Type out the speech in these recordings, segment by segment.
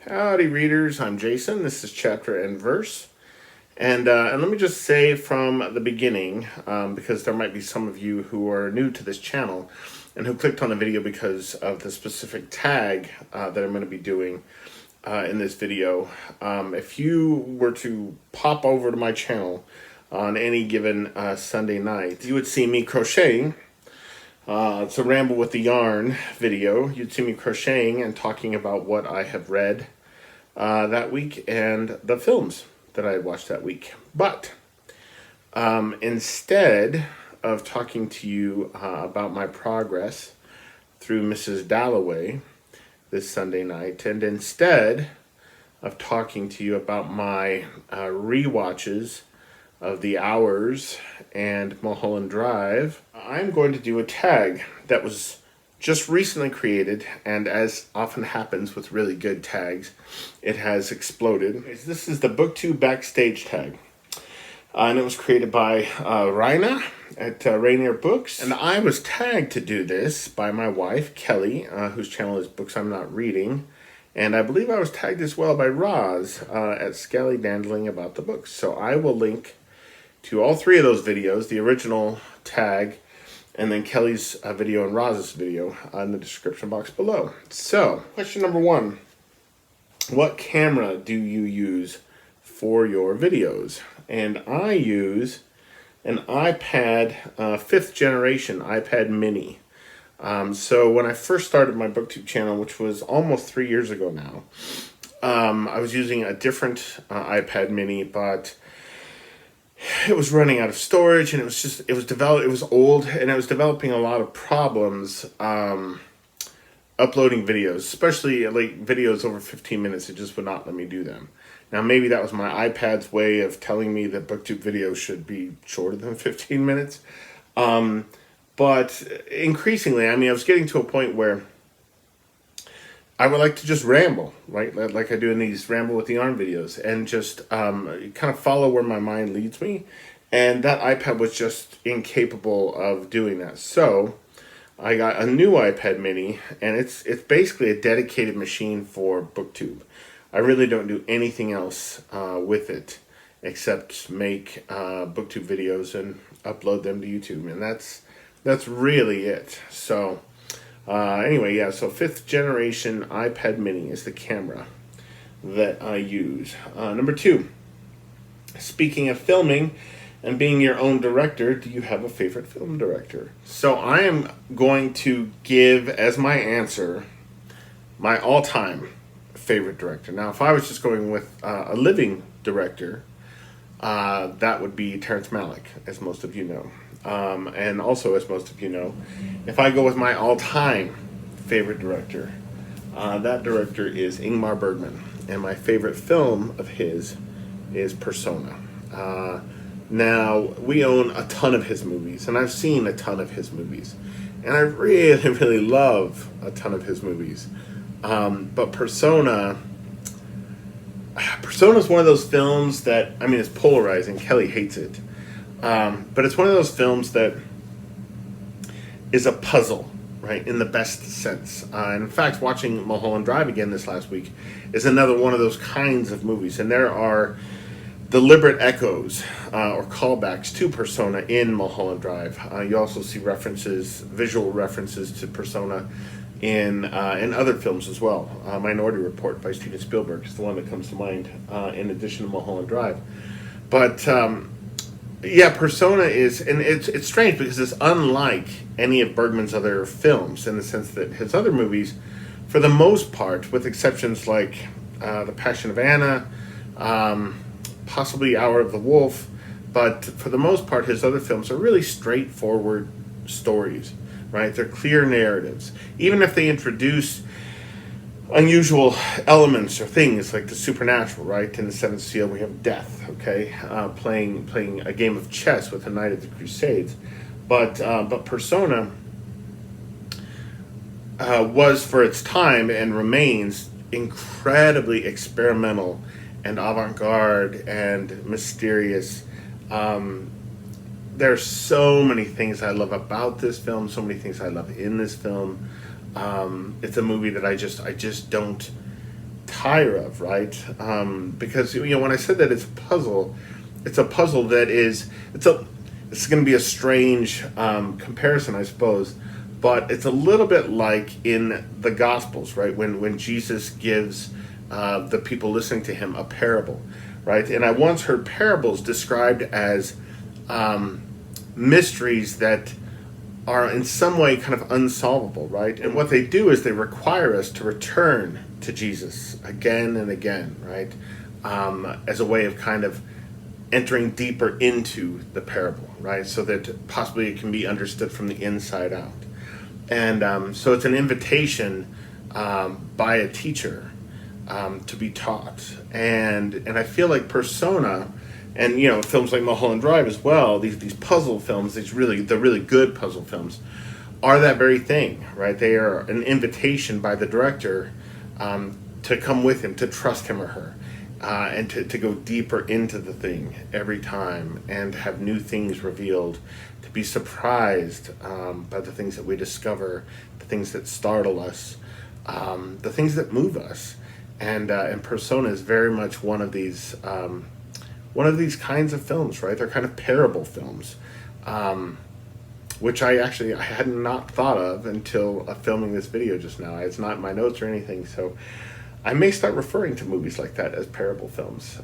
Howdy readers, I'm Jason. This is Chapter and Verse. And let me just say from the beginning, because there might be some of you who are new to this channel and who clicked on the video because of the specific tag that I'm going to be doing in this video. If you were to pop over to my channel on any given Sunday night, you would see me crocheting. It's a Ramble with the Yarn video. You'd see me crocheting and talking about what I have read that week and the films that I had watched that week. But instead of talking to you about my progress through Mrs. Dalloway this Sunday night, and instead of talking to you about my rewatches of The Hours and Mulholland Drive, I'm going to do a tag that was just recently created, and as often happens with really good tags, it has exploded. This is the Booktube Backstage tag, and it was created by Raina at Rainier Books, and I was tagged to do this by my wife, Kelly, whose channel is Books I'm Not Reading, and I believe I was tagged as well by Roz at Skelly Dandling About the Books. So I will link to all three of those videos, the original tag, and then Kelly's video and Roz's video in the description box below. So, question number one. What camera do you use for your videos? And I use an iPad, 5th generation iPad mini. So when I first started my Booktube channel, which was almost 3 years ago now, I was using a different iPad mini, but it was running out of storage, and it was old, and it was developing a lot of problems uploading videos, especially like videos over 15 minutes. It just would not let me do them. Now maybe that was my iPad's way of telling me that Booktube videos should be shorter than 15 minutes. But increasingly, I was getting to a point where I would like to just ramble, right? Like I do in these Ramble with the Yarn videos, and just kind of follow where my mind leads me. And that iPad was just incapable of doing that. So I got a new iPad mini, and it's basically a dedicated machine for Booktube. I really don't do anything else with it except make Booktube videos and upload them to YouTube, and that's really it. So anyway, yeah, so 5th generation iPad mini is the camera that I use. Number two, speaking of filming and being your own director, do you have a favorite film director? So I am going to give as my answer my all-time favorite director. Now, if I was just going with a living director, that would be Terrence Malick, as most of you know. And also, as most of you know, if I go with my all-time favorite director, that director is Ingmar Bergman, and my favorite film of his is Persona. Now, we own a ton of his movies, and I've seen a ton of his movies, and I really, really love a ton of his movies. But Persona is one of those films that, it's polarizing. Kelly hates it. But it's one of those films that is a puzzle, right, in the best sense. And in fact, watching Mulholland Drive again this last week is another one of those kinds of movies. And there are deliberate echoes or callbacks to Persona in Mulholland Drive. You also see visual references to Persona in other films as well. Minority Report by Steven Spielberg is the one that comes to mind in addition to Mulholland Drive. But yeah, Persona is, and it's strange because it's unlike any of Bergman's other films in the sense that his other movies, for the most part, with exceptions like The Passion of Anna, possibly Hour of the Wolf, but for the most part, his other films are really straightforward stories, right? They're clear narratives. Even if they introduce unusual elements or things like the supernatural, right? In The Seventh Seal, we have death, okay? Playing a game of chess with a Knight of the Crusades. But Persona was, for its time, and remains incredibly experimental and avant-garde and mysterious. There's so many things I love about this film, so many things I love in this film. It's a movie that I just don't tire of, right? Because when I said that it's a puzzle that is it's going to be a strange comparison, I suppose, but it's a little bit like in the Gospels, right? When Jesus gives the people listening to him a parable, right? And I once heard parables described as mysteries that are in some way kind of unsolvable, right? And what they do is they require us to return to Jesus again and again, right? As a way of kind of entering deeper into the parable, right? So that possibly it can be understood from the inside out. And so it's an invitation by a teacher to be taught. And I feel like Persona, and films like Mulholland Drive as well, these puzzle films, the really good puzzle films, are that very thing, right? They are an invitation by the director to come with him, to trust him or her, and to go deeper into the thing every time, and have new things revealed, to be surprised by the things that we discover, the things that startle us, the things that move us. And Persona is very much one of these kinds of films, right? They're kind of parable films, which I had not thought of until filming this video just now. It's not in my notes or anything, so I may start referring to movies like that as parable films.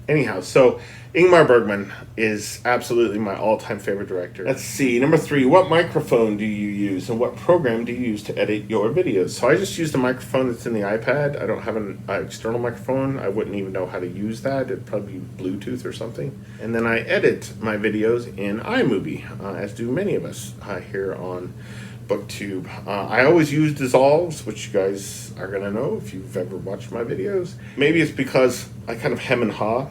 Anyhow, so Ingmar Bergman is absolutely my all-time favorite director. Let's see, number 3, what microphone do you use and what program do you use to edit your videos? So I just used a microphone that's in the iPad. I don't have an external microphone. I wouldn't even know how to use that. It'd probably be Bluetooth or something. And then I edit my videos in iMovie, as do many of us here on Booktube. I always use dissolves, which you guys are going to know if you've ever watched my videos. Maybe it's because I kind of hem and haw.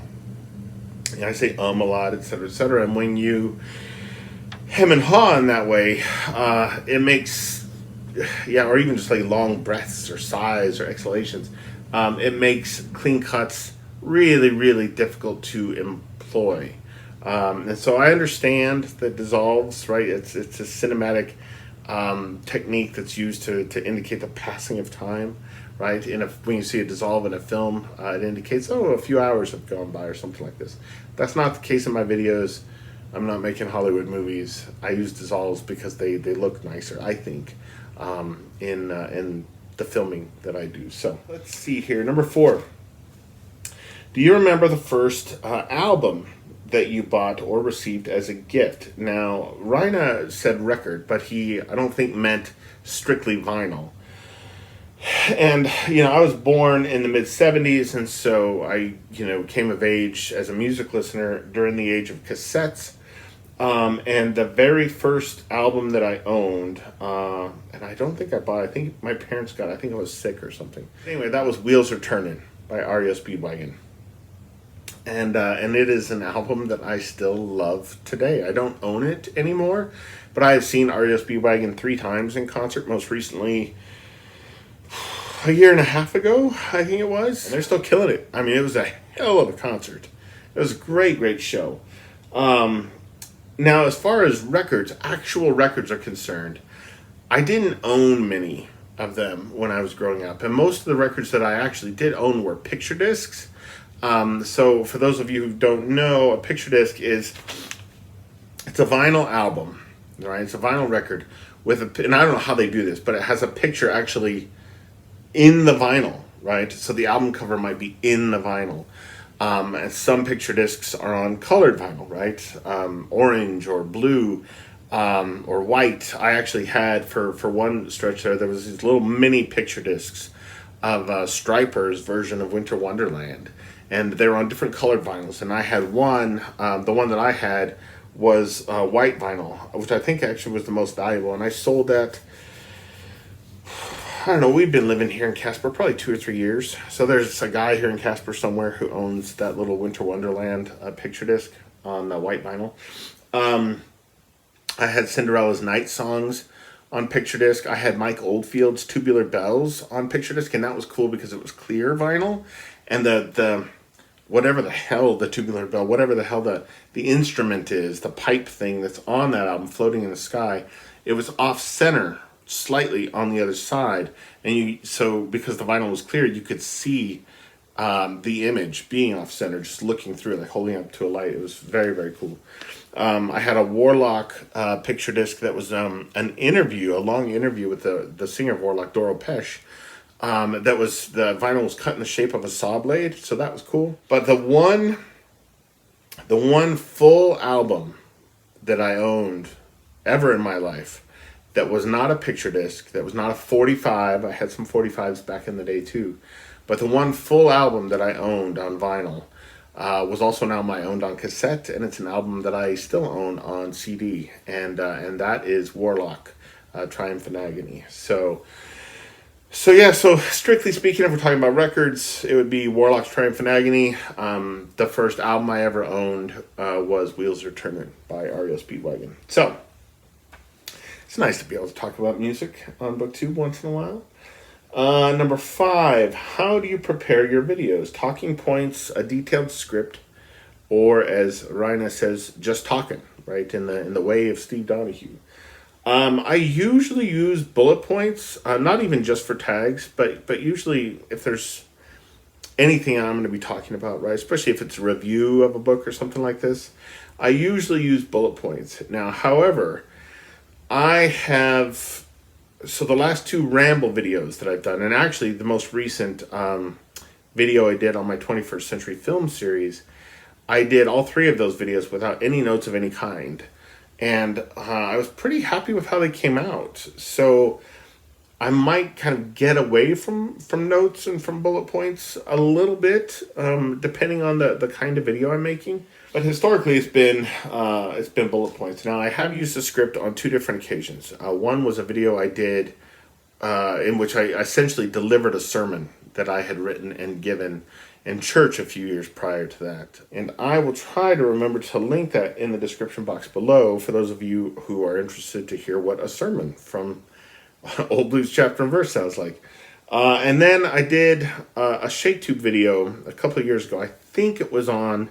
I say a lot, etc., etc. And when you hem and haw in that way, it makes, or even just like long breaths or sighs or exhalations, it makes clean cuts really, really difficult to employ. And so I understand that dissolves, right? It's a cinematic technique that's used to indicate the passing of time, right? When you see a dissolve in a film, it indicates, a few hours have gone by or something like this. That's not the case in my videos. I'm not making Hollywood movies. I use dissolves because they look nicer, I think, in the filming that I do. So let's see here. Number 4. Do you remember the first album that you bought or received as a gift? Now, Rina said record, but I don't think meant strictly vinyl. And, I was born in the mid-'70s, and so I, came of age as a music listener during the age of cassettes. And the very first album that I owned, and I don't think I bought it, I think my parents got it, I think I was sick or something. Anyway, that was Wheels Are Turning by REO Speedwagon. And it is an album that I still love today. I don't own it anymore, but I have seen REO Speedwagon 3 times in concert, most recently a year and a half ago, I think it was. And they're still killing it. I mean, it was a hell of a concert. It was a great, great show. Now, as far as actual records are concerned, I didn't own many of them when I was growing up. And most of the records that I actually did own were picture discs. So for those of you who don't know, a picture disc it's a vinyl album, right? It's a vinyl record and I don't know how they do this, but it has a picture actually in the vinyl, right? So the album cover might be in the vinyl. And some picture discs are on colored vinyl, right? Orange or blue, or white. I actually had for one stretch there was these little mini picture discs of Stryper's version of Winter Wonderland. And they were on different colored vinyls. And I had one, the one that I had was white vinyl, which I think actually was the most valuable. And I sold that, I don't know, we've been living here in Casper probably 2 or 3 years. So there's a guy here in Casper somewhere who owns that little Winter Wonderland picture disc on the white vinyl. I had Cinderella's Night Songs on picture disc. I had Mike Oldfield's Tubular Bells on picture disc, and that was cool because it was clear vinyl. And the whatever the hell the tubular bell, whatever the hell the instrument is, the pipe thing that's on that album floating in the sky, it was off center slightly on the other side, and so because the vinyl was clear, you could see the image being off center, just looking through it, like holding up to a light. It was very, very cool. I had a Warlock picture disc that was an interview, a long interview with the singer of Warlock, Doro Pesh. That was, the vinyl was cut in the shape of a saw blade, so that was cool. But the one full album that I owned ever in my life that was not a picture disc, that was not a 45, I had some 45s back in the day too, but the one full album that I owned on vinyl was also now owned on cassette, and it's an album that I still own on CD, and that is Warlock, Triumph and Agony. So yeah, so strictly speaking, if we're talking about records, it would be Warlock's Triumph and Agony. The first album I ever owned was Wheels Are Turning by REO Speedwagon. So it's nice to be able to talk about music on Booktube once in a while. Number 5, how do you prepare your videos? Talking points, a detailed script, or as Rhina says, just talking, right? In the way of Steve Donahue. I usually use bullet points, not even just for tags, but usually if there's anything I'm going to be talking about, right? Especially if it's a review of a book or something like this, I usually use bullet points. Now, however, so the last 2 Ramble videos that I've done, and actually the most recent video I did on my 21st Century Film series, I did all 3 of those videos without any notes of any kind. And I was pretty happy with how they came out. So I might kind of get away from notes and from bullet points a little bit, depending on the kind of video I'm making. But historically, it's been bullet points. Now, I have used a script on 2 different occasions. One was a video I did in which I essentially delivered a sermon that I had written and given in church a few years prior to that. And I will try to remember to link that in the description box below for those of you who are interested to hear what a sermon from Old Blues Chapter and Verse sounds like. And then I did a ShakeTube video a couple of years ago. I think it was on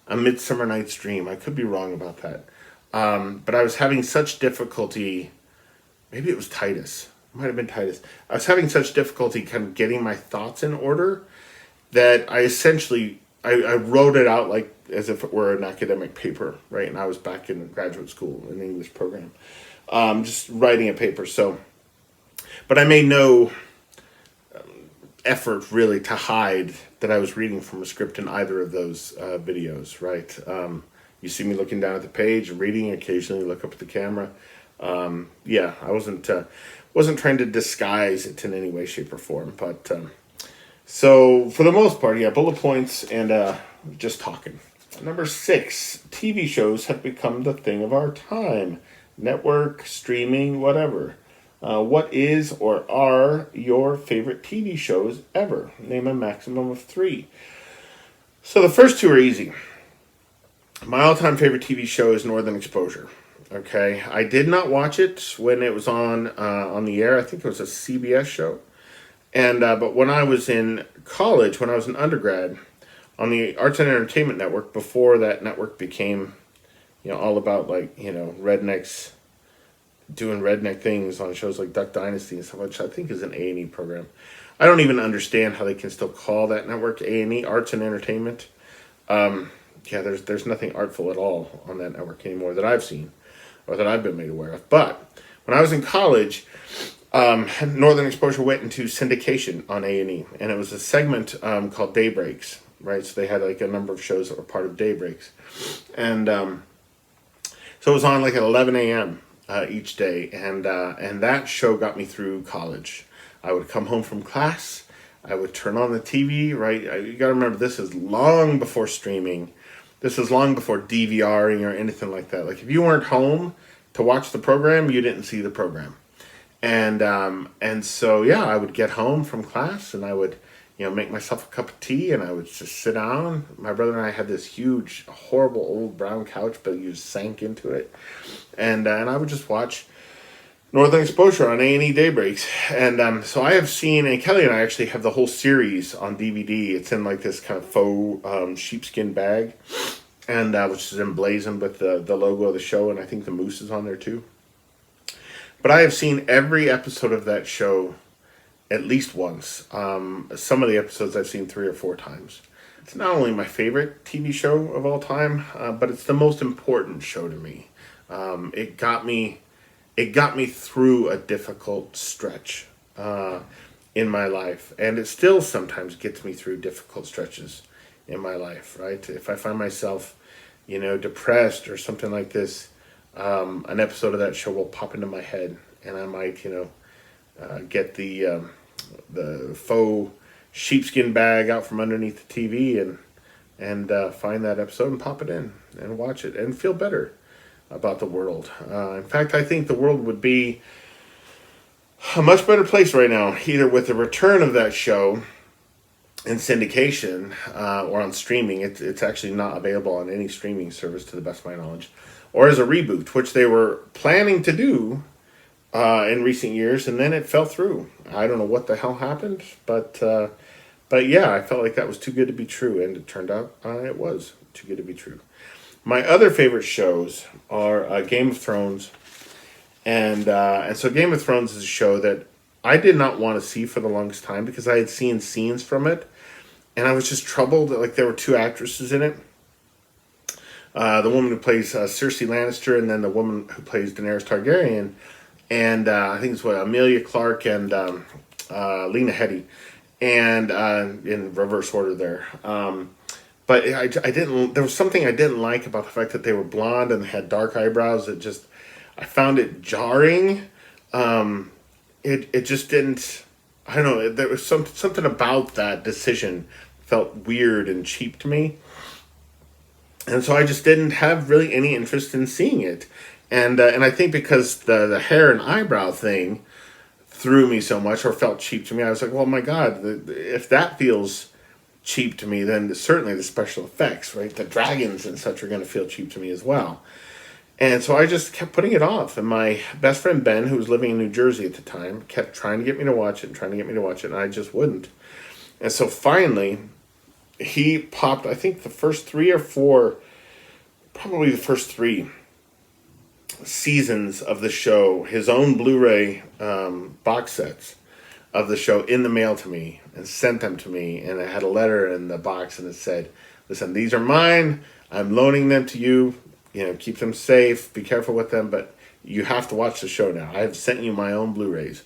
A Midsummer Night's Dream. I could be wrong about that. But I was having such difficulty, maybe it was Titus. It might have been Titus. I was having such difficulty kind of getting my thoughts in order that I essentially, I wrote it out like as if it were an academic paper, right? And I was back in graduate school in the English program, just writing a paper. So, but I made no effort really to hide that I was reading from a script in either of those videos, right? You see me looking down at the page, reading, occasionally look up at the camera. Yeah, I wasn't trying to disguise it in any way, shape, or form, but so for the most part, yeah, bullet points and just talking. Number 6, TV shows have become the thing of our time. Network, streaming, whatever. What is or are your favorite TV shows ever? Name a maximum of 3. So the first 2 are easy. My all-time favorite TV show is Northern Exposure. Okay, I did not watch it when it was on the air. I think it was a CBS show. And but when I was in college, when I was an undergrad, on the Arts and Entertainment Network, before that network became, all about rednecks doing redneck things on shows like Duck Dynasty and stuff, which I think is an A&E program. I don't even understand how they can still call that network A&E, Arts and Entertainment. Yeah, there's nothing artful at all on that network anymore that I've seen or that I've been made aware of. But when I was in college, Northern Exposure went into syndication on A&E, and it was a segment called Daybreaks, right? So they had like a number of shows that were part of Daybreaks, and so it was on like at 11 a.m. Each day, and that show got me through college. I would come home from class, I would turn on the TV, right? You got to remember, this is long before streaming. This is long before DVRing or anything like that. Like if you weren't home to watch the program, you didn't see the program. And so, yeah, I would get home from class and I would, make myself a cup of tea and I would just sit down. My brother and I had this huge, horrible old brown couch, but you just sank into it. And I would just watch Northern Exposure on A&E Daybreaks. And so I have seen, and Kelly and I actually have the whole series on DVD. It's in like this kind of faux sheepskin bag, and which is emblazoned with the logo of the show, and I think the moose is on there too. But But I have seen every episode of that show at least once. Some of the episodes I've seen 3 or 4 times. It's not only my favorite TV show of all time, but it's the most important show to me. It got me through a difficult stretch in my life, and it still sometimes gets me through difficult stretches in my life. Right? If I find myself, depressed or something like this, an episode of that show will pop into my head, and I might, get the faux sheepskin bag out from underneath the TV and find that episode and pop it in and watch it and feel better about the world. In fact, I think the world would be a much better place right now, either with the return of that show in syndication or on streaming. It's actually not available on any streaming service to the best of my knowledge, or as a reboot, which they were planning to do in recent years, and then it fell through. I don't know what the hell happened, but yeah, I felt like that was too good to be true, and it turned out it was too good to be true. My other favorite shows are Game of Thrones, and so Game of Thrones is a show that I did not want to see for the longest time because I had seen scenes from it, and I was just troubled that there were 2 actresses in it. The woman who plays Cersei Lannister, and then the woman who plays Daenerys Targaryen. And I think it's Amelia Clark and Lena Headey, and in reverse order there. But I didn't. There was something I didn't like about the fact that they were blonde and had dark eyebrows. I found it jarring. It just didn't. I don't know. There was something about that decision felt weird and cheap to me, and so I just didn't have really any interest in seeing it. And I think because the hair and eyebrow thing threw me so much or felt cheap to me, I was like, well, my God, if that feels cheap to me, then certainly the special effects, right? The dragons and such are going to feel cheap to me as well. And so I just kept putting it off. And my best friend Ben, who was living in New Jersey at the time, kept trying to get me to watch it, and I just wouldn't. And so finally, he popped, I think the first 3 or 4, probably the first 3 seasons of the show, his own Blu-ray box sets of the show in the mail to me and sent them to me, and I had a letter in the box and it said, listen, these are mine, I'm loaning them to you, keep them safe, be careful with them, but you have to watch the show now. I have sent you my own Blu-rays.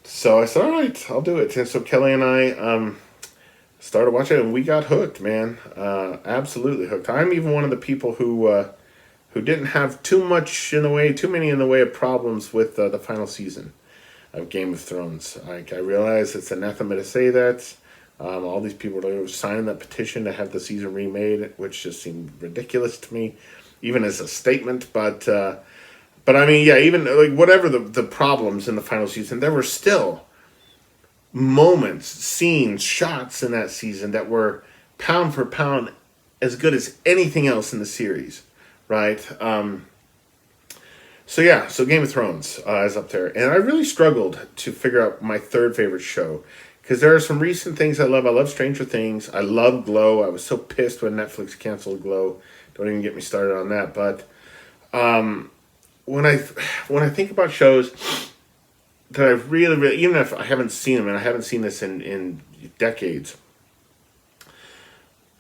So I said, all right, I'll do it. And so Kelly and I started watching it, and we got hooked, man. Absolutely hooked. I'm even one of the people who didn't have too many in the way of problems with the final season of Game of Thrones. I realize it's anathema to say that. All these people are signing that petition to have the season remade, which just seemed ridiculous to me, even as a statement. But I mean, yeah, even whatever the problems in the final season, there were still moments, scenes, shots in that season that were pound for pound as good as anything else in the series. Right. So Game of Thrones is up there. And I really struggled to figure out my third favorite show. Because there are some recent things I love. I love Stranger Things. I love Glow. I was so pissed when Netflix canceled Glow. Don't even get me started on that. But when I think about shows that I really, even if I haven't seen them, and I haven't seen this in decades,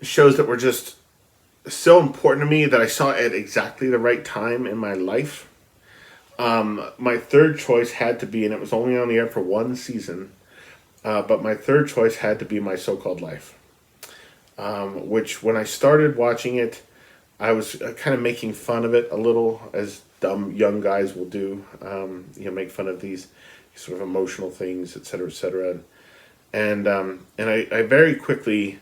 shows that were just so important to me that I saw at exactly the right time in my life. My third choice had to be, and it was only on the air for 1 season, but my third choice had to be My So-Called Life, which when I started watching it, I was kind of making fun of it a little, as dumb young guys will do, make fun of these sort of emotional things, etc., etc. And I very quickly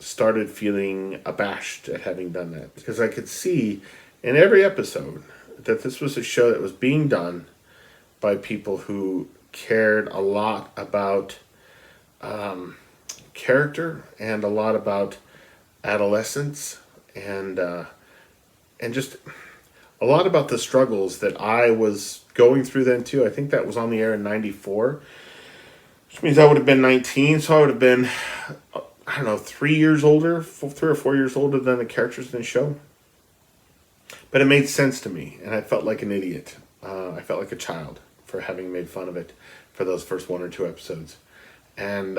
started feeling abashed at having done that, because I could see in every episode that this was a show that was being done by people who cared a lot about character and a lot about adolescence and just a lot about the struggles that I was going through then too. I think that was on the air in 94, which means I would have been 19, so I would have been, I don't know, 3 years older, 3 or 4 years older than the characters in the show. But it made sense to me, and I felt like an idiot I felt like a child for having made fun of it for those first 1 or 2 episodes. And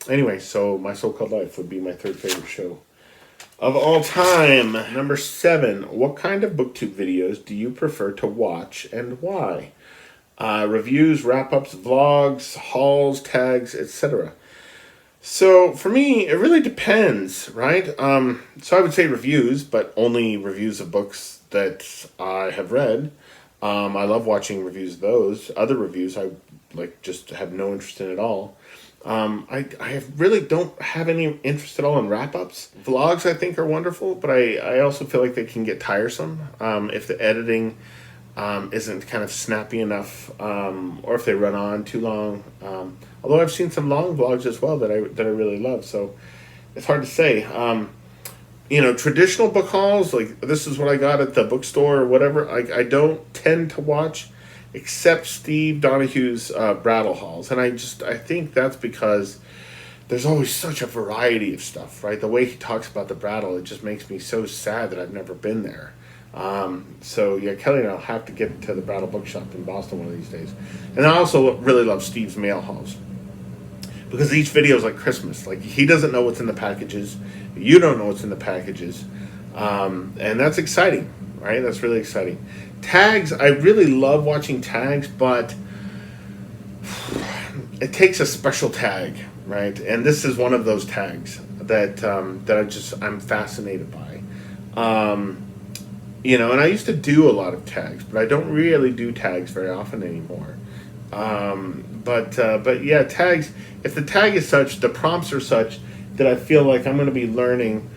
anyway, so My So-Called Life would be my 3rd favorite show of all time. Number 7, what kind of booktube videos do you prefer to watch and why? Reviews, wrap-ups, vlogs, hauls, tags, etc. So for me, it really depends, right? So I would say reviews, but only reviews of books that I have read. I love watching reviews of those. Other reviews I just have no interest in at all. I really don't have any interest at all in wrap-ups. Vlogs I think are wonderful, but I also feel like they can get tiresome if the editing isn't kind of snappy enough, or if they run on too long. Although I've seen some long vlogs as well that I really love, so it's hard to say. Traditional book hauls, like this is what I got at the bookstore or whatever, I don't tend to watch, except Steve Donahue's Brattle hauls, and I think that's because there's always such a variety of stuff, right? The way he talks about the Brattle, it just makes me so sad that I've never been there. So yeah, Kelly and I'll have to get to the Brattle Bookshop in Boston one of these days. And I also really love Steve's mail hauls, because each video is like Christmas. Like, he doesn't know what's in the packages, you don't know what's in the packages, and that's exciting, right? That's really exciting. Tags, I really love watching tags, but it takes a special tag, right? And this is one of those tags that I'm fascinated by. And I used to do a lot of tags, but I don't really do tags very often anymore. But yeah, tags, if the tag is such, the prompts are such that I feel like I'm going to be learning,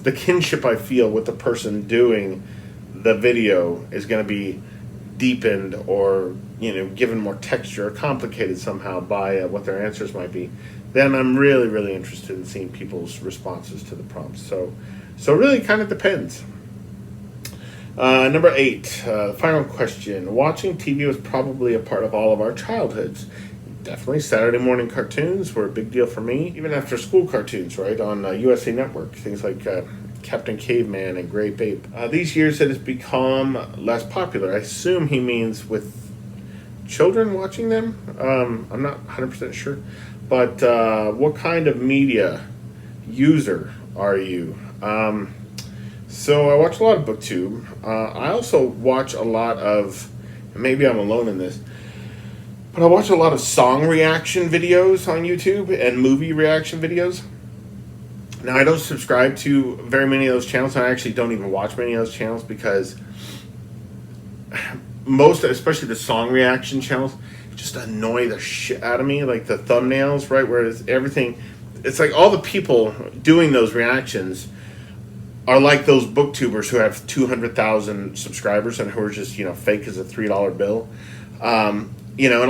the kinship I feel with the person doing the video is going to be deepened or, given more texture or complicated somehow by what their answers might be, then I'm really, really interested in seeing people's responses to the prompts. So it really kind of depends. Number 8, the final question. Watching TV was probably a part of all of our childhoods. Definitely Saturday morning cartoons were a big deal for me. Even after school cartoons, right, on USA Network. Things like Captain Caveman and Grape Ape. These years it has become less popular. I assume he means with children watching them. I'm not 100% sure. But what kind of media user are you? So I watch a lot of Booktube. I also watch a lot of, maybe I'm alone in this, but I watch a lot of song reaction videos on YouTube and movie reaction videos. Now, I don't subscribe to very many of those channels, and I actually don't even watch many of those channels because most, especially the song reaction channels, just annoy the shit out of me. Like the thumbnails, right, where it's everything, it's like all the people doing those reactions are like those booktubers who have 200,000 subscribers and who are just, fake as a $3 bill. And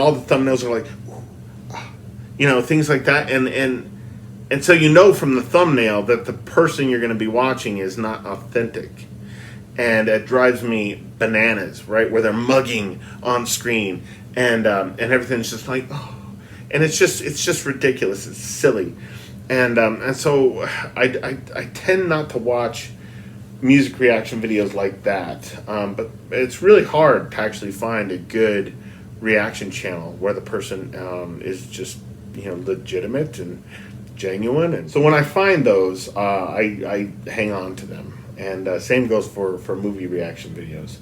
all the thumbnails are like, things like that. And so from the thumbnail that the person you're going to be watching is not authentic. And it drives me bananas, right? Where they're mugging on screen and everything's just like, oh. And it's just ridiculous. It's silly. And so I tend not to watch music reaction videos like that. But it's really hard to actually find a good reaction channel where the person is just legitimate and genuine. And so when I find those, I hang on to them. And same goes for movie reaction videos.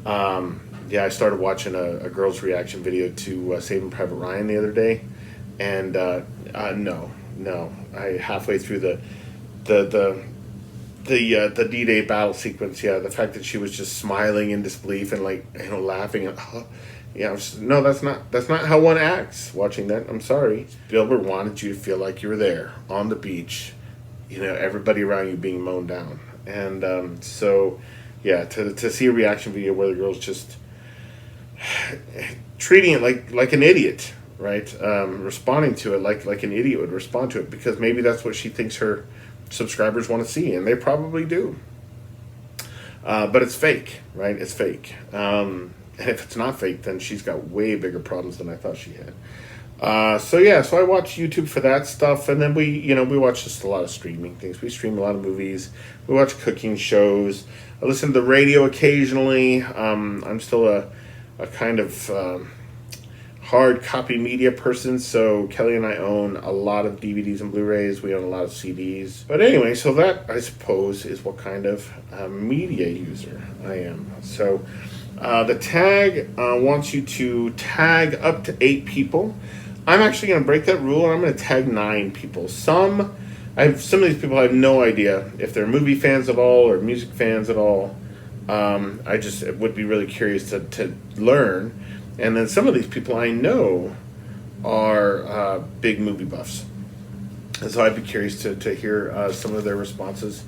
I started watching a girl's reaction video to Saving Private Ryan the other day, and no, I halfway through the D-Day battle sequence, the fact that she was just smiling in disbelief and laughing and no, that's not how one acts watching that. I'm sorry. Spielberg wanted you to feel like you were there on the beach, everybody around you being mown down. And to see a reaction video where the girl's just treating it like an idiot, right? Responding to it like an idiot would respond to it, because maybe that's what she thinks her subscribers want to see, and they probably do. But it's fake, right? It's fake. And if it's not fake, then she's got way bigger problems than I thought she had. So I watch YouTube for that stuff, and then we watch just a lot of streaming things. We stream a lot of movies. We watch cooking shows. I listen to the radio occasionally. I'm still a kind of hard copy media person, so Kelly and I own a lot of DVDs and Blu-rays. We own a lot of CDs. But anyway, so that, I suppose, is what kind of media user I am. So the tag wants you to tag up to 8 people. I'm actually going to break that rule, and I'm going to tag 9 people. Some of these people I have no idea if they're movie fans at all or music fans at all. I just would be really curious to learn. And then some of these people I know are big movie buffs. And so I'd be curious to hear some of their responses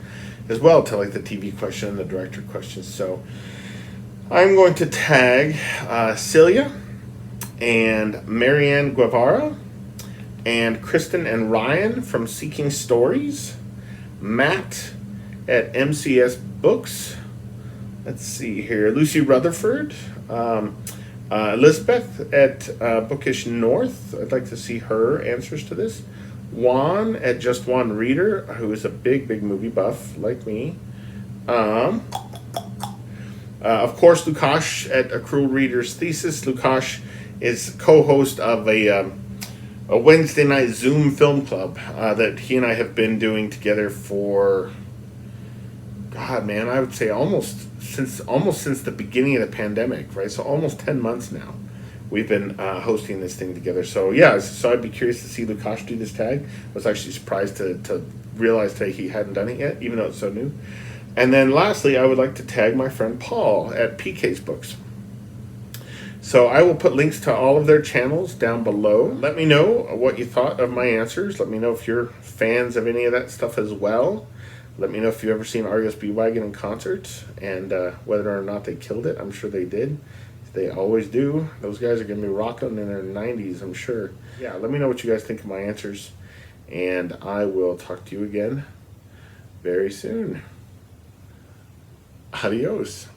as well to like the TV question, the director questions. So I'm going to tag Celia and Marianne Guevara and Kristen and Ryan from Seeking Stories, Matt at MCS Books, let's see here, Lucy Rutherford, Elizabeth at Bookish North. I'd like to see her answers to this. Juan at Just One Reader, who is a big movie buff like me. Of course, Lukash at A Cruel Reader's Thesis. Lukash is co-host of a Wednesday night Zoom film club that he and I have been doing together for, God, man, I would say almost since the beginning of the pandemic, right? So almost 10 months now we've been hosting this thing together. So yeah, so I'd be curious to see Lukash do this tag. I was actually surprised to realize today he hadn't done it yet, even though it's so new. And then lastly, I would like to tag my friend Paul at PK's Books. So I will put links to all of their channels down below. Let me know what you thought of my answers. Let me know if you're fans of any of that stuff as well. Let me know if you've ever seen Argus B-Wagon in concert and whether or not they killed it. I'm sure they did. They always do. Those guys are going to be rocking in their 90s, I'm sure. Yeah, let me know what you guys think of my answers. And I will talk to you again very soon. Adios.